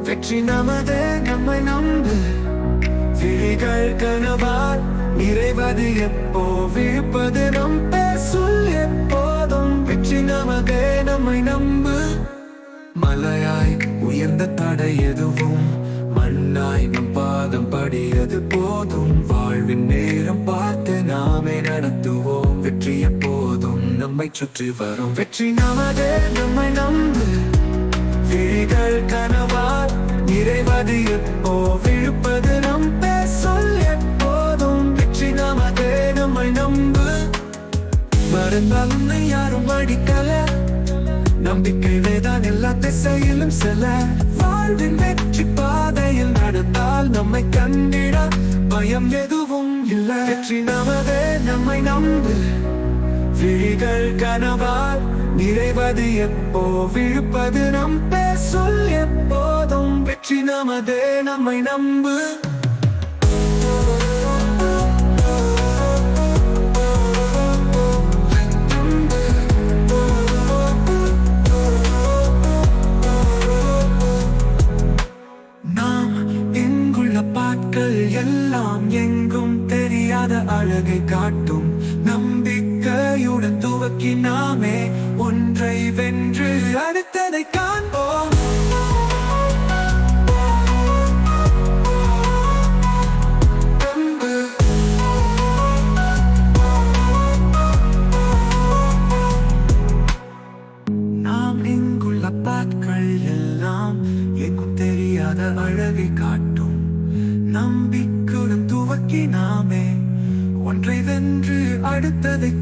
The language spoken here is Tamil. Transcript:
வெற்றி நமதே, நம்மை நம்பு. விழிகள் கனவால் நிறைவது எப்போ, விழுப்பது நம் பேர் சொல் எப்போதும். வெற்றி நமதே, நம்மை நம்பு. மலையாய் உயர்ந்த தடை எதுவும், மண்ணாய் நம் பாதம் படியது போதும். வாழ்வின் நேரம் பார்த்து நாமே நடத்துவோம். வெற்றி எப்போதும் நம்மை சுற்றி வரும். வெற்றி நமதே, நம்மை நம்பு. விழிகள் கனவால் நிறைவது எப்போ, விழுப்பது நம் பேர் சொல் எப்போதும். வெற்றி நமதே, நம்மை நம்பு. மறந்தாலும் யாரும் அடிக்கல, நம்பிக்கை வேதான் எல்லா திசையிலும் செல்ல. வாழ்வின் வெற்றி பாதையில் நடந்தால் நம்மை கண்டிட பயம் எதுவும் இல்லை. வெற்றி நமதே, நம்மை நம்பு. விழிகள் கனவால் நிறைவது எப்போ, விழுப்பது நம் பேர் சொல் எப்போதும். வெற்றி நமதே, நம்மை நம்பு. எல்லாம் எங்கும் தெரியாத அழகை காட்டும். நம்பிக்கையுடன் துவக்கி நாமே ஒன்றை வென்று அடுத்ததை காண்போம். நாம் இங்குள்ள பாட்கள் எல்லாம் எங்கும் தெரியாத அழகை காட்டும். நம்பிக்கையுடன் துவக்கி நாமே ஒன்றை வென்று அடுத்ததை